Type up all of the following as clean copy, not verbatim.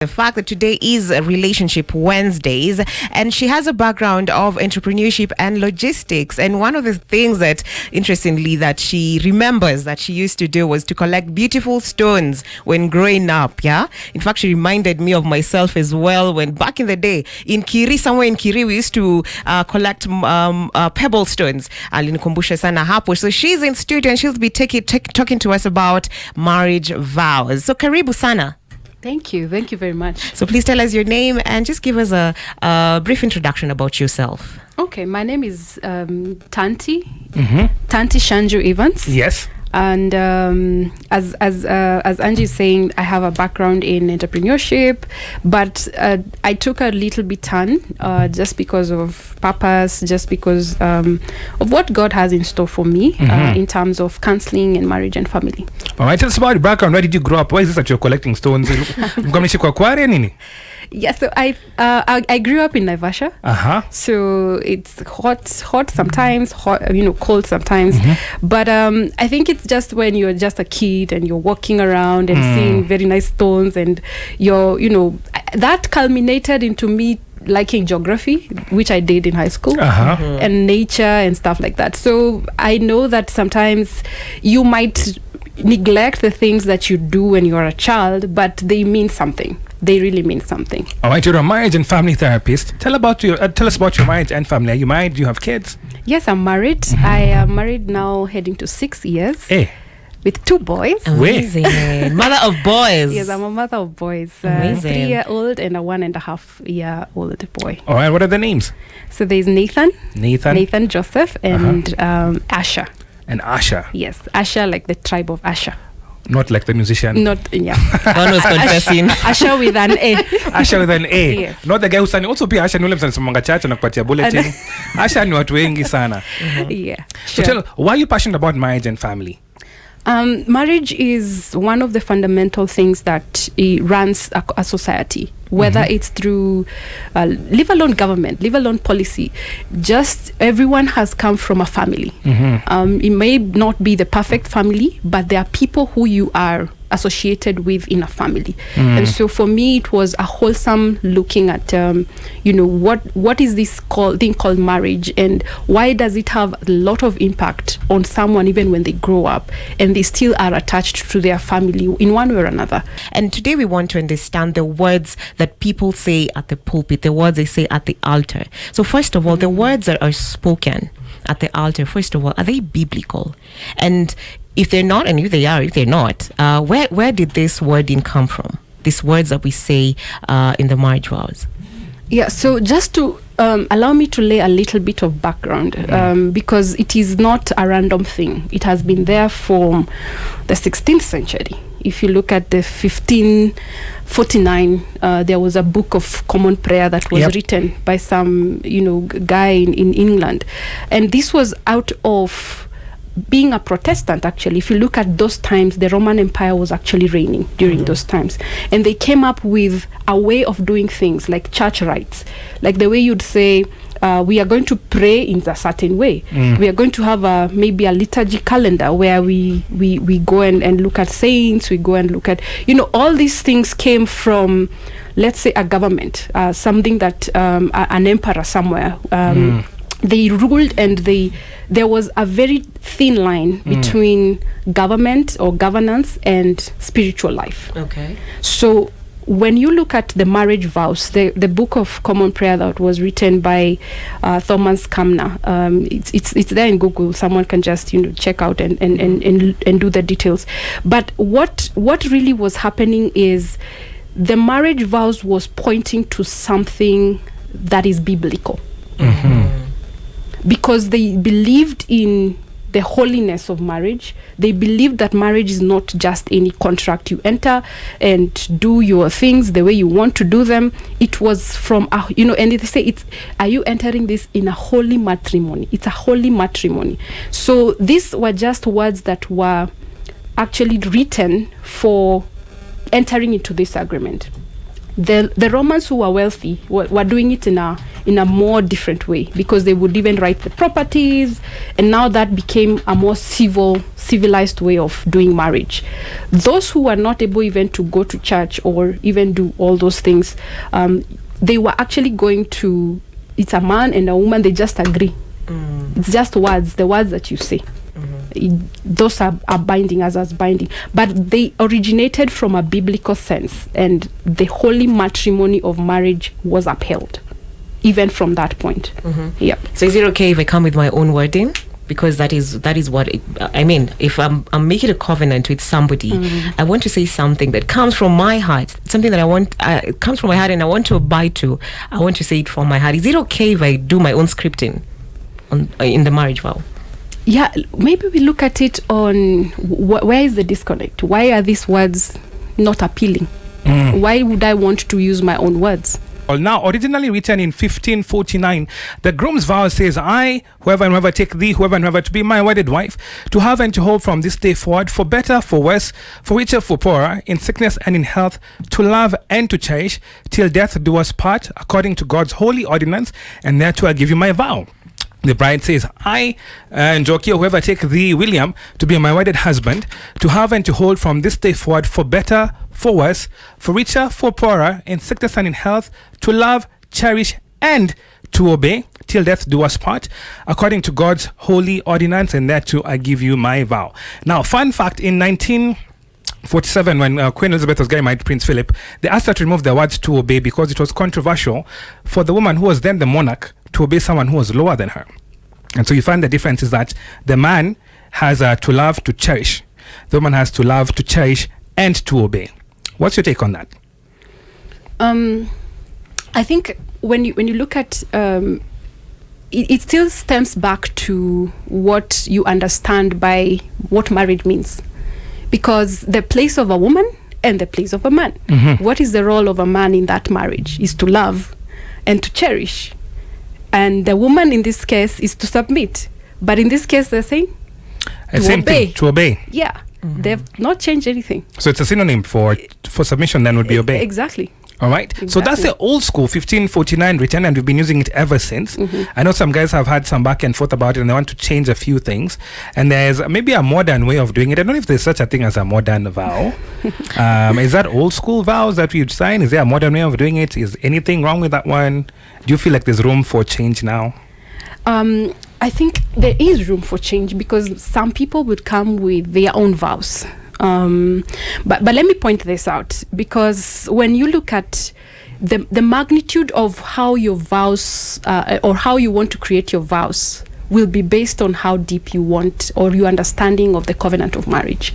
The fact that today is Relationship Wednesdays, and she has a background of entrepreneurship and logistics. And one of the things that, interestingly, that she remembers that she used to do was to collect beautiful stones when growing up. Yeah, in fact, she reminded me of myself as well when back in the day in Kiri, somewhere in Kiri, we used to collect pebble stones. Alinikumbusha sana hapo. So she's in studio and she'll be talking to us about marriage vows. So karibu sana. Thank you very much. So please tell us your name and just give us a brief introduction about yourself. Okay, my name is Tanti Shanju Evans. Yes. And as Angie is saying, I have a background in entrepreneurship, but I took a little bit turn just because of purpose, just because of what God has in store for me in terms of counseling and marriage and family. All right, tell us about your background. Where did you grow up? Why is this that you're collecting stones? Yeah, so I grew up in Naivasha. So it's hot sometimes, cold sometimes. But I think it's just when you're just a kid and you're walking around and seeing very nice stones, and that culminated into me liking geography, which I did in high school, and nature and stuff like that. So I know that sometimes you might neglect the things that you do when you're a child, but they mean something. They really mean something. All right, you're a marriage and family therapist. Tell us about your marriage and family. Are you married? Do you have kids? Yes, I'm married. I am married now, heading to 6 years. Hey. With 2 boys. Amazing. Mother of boys. Yes, I'm a mother of boys. Amazing. 3-year-old and a 1.5-year-old boy. All right, what are the names? So there's Nathan Joseph, and Asher. And Asher. Yes, Asher, like the tribe of Asher. Not like the musician. Not, yeah. One was confessing. Asher with an A. Asher with an A. Yes. Not the guy who's also be Asher nule msanisimanga chacha na kupatia bulletin. Asher ni watu wengi sana. Yeah. So tell, why are you passionate about marriage and family? Marriage is one of the fundamental things that runs a society, whether it's through leave alone government, leave alone policy. Just everyone has come from a family. It may not be the perfect family, but there are people who you are associated with in a family. And so for me, it was a wholesome looking at what is this thing called marriage, and why does it have a lot of impact on someone even when they grow up and they still are attached to their family in one way or another. And today we want to understand the words that people say at the pulpit, the words they say at the altar. So first of all, the words that are spoken at the altar, first of all, are they biblical? And if they're not, and if they're not, where did this wording come from? These words that we say in the marriage vows. Yeah, so just to allow me to lay a little bit of background, because it is not a random thing. It has been there from the 16th century. If you look at the 1549, there was a book of common prayer that was written by some, guy in England. And this was out of being a Protestant, actually. If you look at those times, the Roman Empire was actually reigning during those times. And they came up with a way of doing things like church rites, like the way you'd say, we are going to pray in a certain way. We are going to have maybe a liturgy calendar where we go and look at saints, we go and look at, all these things came from, let's say, a government, something that an emperor somewhere, they ruled, and there was a very thin line between government or governance and spiritual life. Okay. So when you look at the marriage vows, the book of common prayer that was written by Thomas Camner, it's there in Google. Someone can just check out and do the details. But what really was happening is the marriage vows was pointing to something that is biblical. Because they believed in the holiness of marriage. They believed that marriage is not just any contract you enter and do your things the way you want to do them. It was from and they say, are you entering this in a holy matrimony? It's a holy matrimony. So these were just words that were actually written for entering into this agreement. The Romans who were wealthy were doing it in a more different way, because they would even write the properties, and now that became a more civilized way of doing marriage. Those who were not able even to go to church or even do all those things, they were actually going to, it's a man and a woman, they just agree. It's just words, the words that you say. Those are binding as binding, but they originated from a biblical sense, and the holy matrimony of marriage was upheld even from that point. Yeah. So is it okay if I come with my own wording? Because that is what I mean. If I'm making a covenant with somebody, I want to say something that comes from my heart, something that I want, it comes from my heart and I want to abide to. I want to say it from my heart. Is it okay if I do my own scripting in the marriage vow? Yeah, maybe we look at it on where is the disconnect? Why are these words not appealing? Why would I want to use my own words? Well, now, originally written in 1549, the groom's vow says, I, whoever and whoever take thee, whoever and whoever to be my wedded wife, to have and to hold from this day forward, for better, for worse, for richer, for poorer, in sickness and in health, to love and to cherish, till death do us part, according to God's holy ordinance, and thereto I give you my vow. The bride says, I, Njoki, whoever take thee, William, to be my wedded husband, to have and to hold from this day forward, for better, for worse, for richer, for poorer, in sickness and in health, to love, cherish, and to obey, till death do us part, according to God's holy ordinance, and thereto I give you my vow. Now, fun fact, in 1947, when Queen Elizabeth was getting married to Prince Philip, they asked her to remove the words to obey, because it was controversial for the woman who was then the monarch to obey someone who was lower than her. And so you find the difference is that the man has to love, to cherish. The woman has to love, to cherish, and to obey. What's your take on that? I think when you look at it still stems back to what you understand by what marriage means, because the place of a woman and the place of a man. What is the role of a man in that marriage? Is to love and to cherish. And the woman in this case is to submit. But in this case, they're saying to obey. To obey. Yeah. They've not changed anything. So it's a synonym for submission, then would be obey. Exactly. All right. Exactly. So that's the old school 1549 written, and we've been using it ever since. I know some guys have had some back and forth about it, and they want to change a few things. And there's maybe a modern way of doing it. I don't know if there's such a thing as a modern vow. Is that old school vows that we'd sign? Is there a modern way of doing it? Is anything wrong with that one? Do you feel like there's room for change now? I think there is room for change, because some people would come with their own vows. But let me point this out, because when you look at the magnitude of how your vows or how you want to create your vows will be based on how deep you want or your understanding of the covenant of marriage.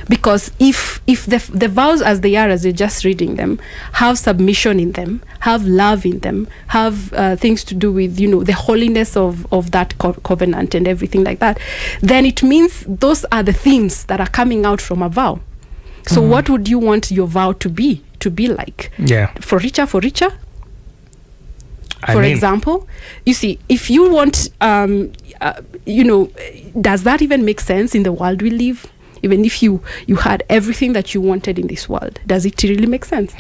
Because if the vows as they are, as you're just reading them, have submission in them, have love in them, have things to do with, the holiness of that covenant and everything like that, then it means those are the themes that are coming out from a vow. So what would you want your vow to be like? Yeah. For richer, for example, you see, if you want, does that even make sense in the world we live? Even if you had everything that you wanted in this world, does it really make sense?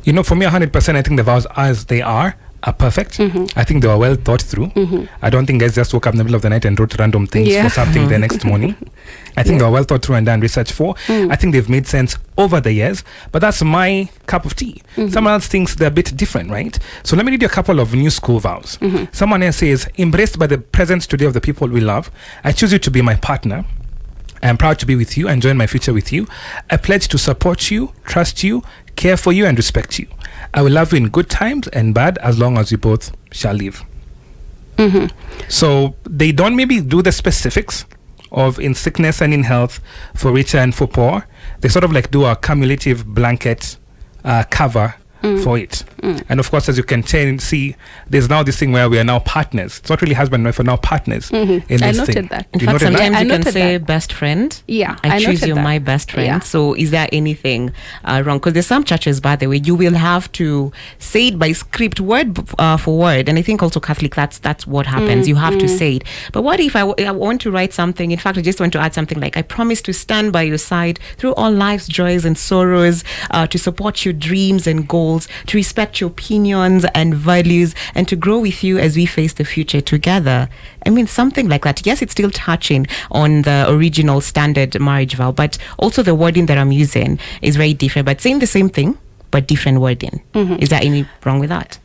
For me, 100%, I think the vows as they are perfect. I think they were well thought through. I don't think guys just woke up in the middle of the night and wrote random things for something the next morning. I think they were well thought through and done research for. I think they've made sense over the years, but that's my cup of tea. Someone else thinks they're a bit different, right? So let me read you a couple of new school vows. Someone else says, embraced by the presence today of the people we love, I choose you to be my partner. I am proud to be with you and join my future with you. I pledge to support you, trust you, care for you, and respect you. I will love you in good times and bad, as long as we both shall live. So they don't maybe do the specifics of in sickness and in health, for richer and for poor. They sort of like do a cumulative blanket cover for it. And of course, as you can see, there's now this thing where we are now partners. It's not really husband and wife, we're now partners in this I noted thing. that. In fact, sometimes you can say best friend. Yeah, I choose you my best friend. Yeah. So is there anything wrong? Because there's some churches, by the way, you will have to say it by script, word for word. And I think also Catholic, that's what happens. You have to say it. But what if I want to write something? In fact, I just want to add something like, I promise to stand by your side through all life's joys and sorrows, to support your dreams and goals, goals, to respect your opinions and values, and to grow with you as we face the future together. I mean, something like that. Yes, it's still touching on the original standard marriage vow, but also the wording that I'm using is very different, but saying the same thing but different wording. Is there any wrong with that?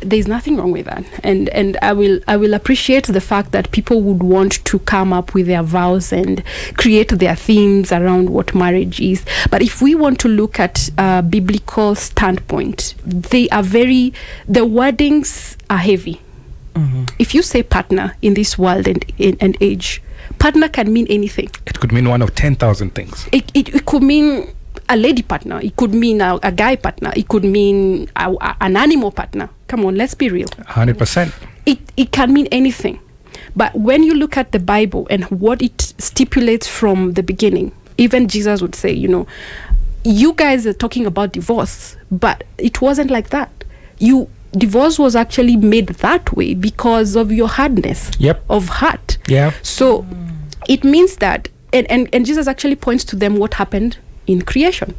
There's nothing wrong with that, and I will appreciate the fact that people would want to come up with their vows and create their themes around what marriage is. But if we want to look at a biblical standpoint, the wordings are heavy. If you say partner in this world and age, partner can mean anything. It could mean one of 10,000 things. It could mean a lady partner, it could mean a guy partner, it could mean an animal partner. Come on, let's be real. 100%. It can mean anything. But when you look at the Bible and what it stipulates from the beginning, even Jesus would say, you guys are talking about divorce, but it wasn't like that. Divorce was actually made that way because of your hardness of heart. So it means that, and Jesus actually points to them what happened in creation,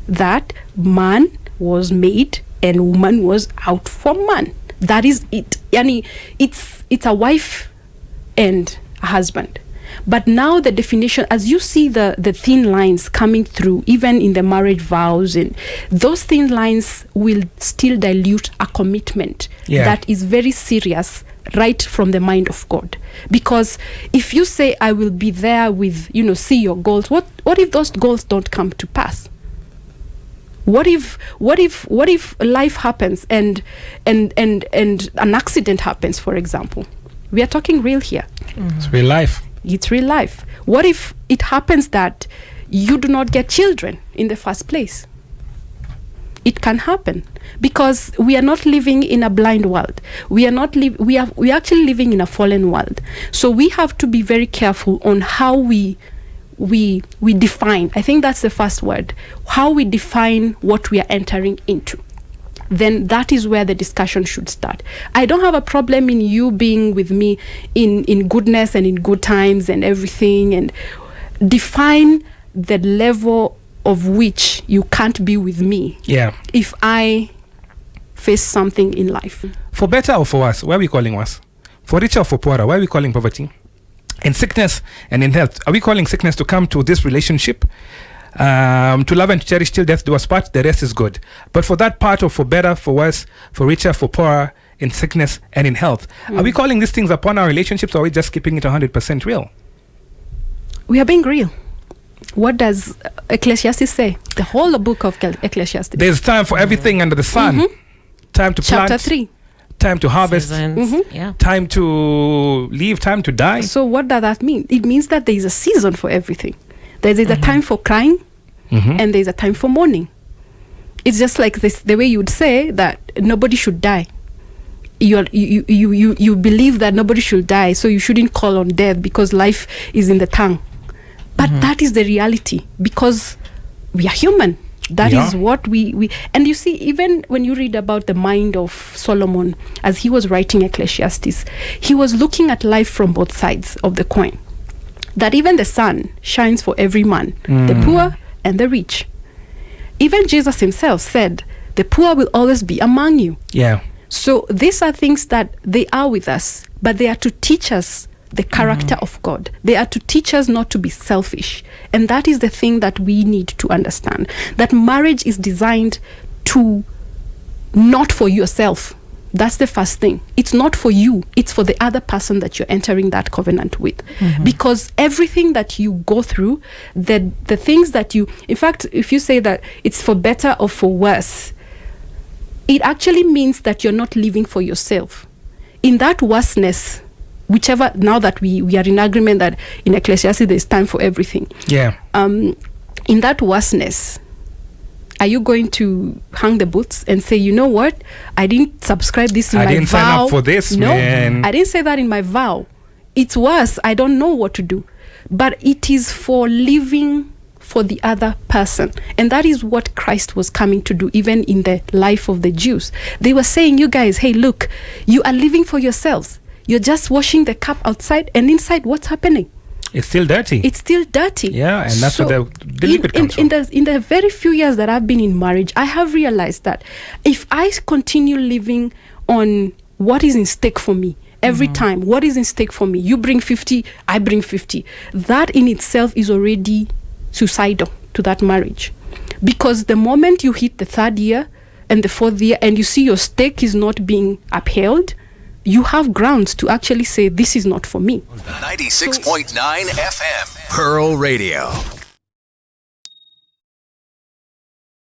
that man was made and woman was out from man. That is it. Yani, it's a wife and a husband. But now the definition, as you see the thin lines coming through, even in the marriage vows, and those thin lines will still dilute a commitment that is very serious right from the mind of God. Because if you say, I will be there with, see your goals, what if those goals don't come to pass? What if life happens and an accident happens, for example? We are talking real here. It's real life. It's real life. What if it happens that you do not get children in the first place? It can happen because we are not living in a blind world. We are actually living in a fallen world. So we have to be very careful on how we define. I think that's the first word. How we define what we are entering into. Then that is where the discussion should start. I don't have a problem in you being with me in goodness and in good times and everything, and define the level of which you can't be with me if I face something in life. For better or for worse, why are we calling worse? For richer or for poorer, why are we calling poverty? In sickness and in health, are we calling sickness to come to this relationship? To love and to cherish till death do us part, the rest is good. But for that part of for better, for worse, for richer, for poorer, in sickness and in health, are we calling these things upon our relationships, or are we just keeping it 100% real? We are being real. What does Ecclesiastes say? The whole book of Ecclesiastes. There's time for everything under the sun. Time to plant. Chapter 3. Time to harvest. Time to leave. Time to die. So what does that mean? It means that there is a season for everything. There is a time for crying, and there is a time for mourning. It's just like this, the way you would say that nobody should die. You believe that nobody should die, so you shouldn't call on death because life is in the tongue. But that is the reality, because we are human. That is what we and you see, even when you read about the mind of Solomon as he was writing Ecclesiastes, he was looking at life from both sides of the coin. That even the sun shines for every man, the poor and the rich. Even Jesus himself said, the poor will always be among you. So these are things that they are with us, but they are to teach us the character of God. They are to teach us not to be selfish. And that is the thing that we need to understand. That marriage is designed to not for yourself. That's the first thing. It's not for you. It's for the other person that you're entering that covenant with. Because everything that you go through, the things that you... In fact, if you say that it's for better or for worse, it actually means that you're not living for yourself. In that worseness, whichever... Now that we are in agreement that in Ecclesiastes there's time for everything. In that worseness... Are you going to hang the boots and say, you know what? I didn't subscribe this in my vow. I didn't sign up for this, man. I didn't say that in my vow. It's worse. I don't know what to do. But it is for living for the other person. And that is what Christ was coming to do, even in the life of the Jews. They were saying, you guys, hey, look, you are living for yourselves. You're just washing the cup outside, and inside, what's happening? It's still dirty. It's still dirty. Yeah, and that's So where the liquid comes from. in the very few years that I've been in marriage, I have realized that if I continue living on what is in stake for me, every time, what is in stake for me? You bring 50, I bring 50. That in itself is already suicidal to that marriage. Because the moment you hit the 3rd year and the 4th year and you see your stake is not being upheld, you have grounds to actually say, this is not for me. 96.9 FM, Pearl Radio.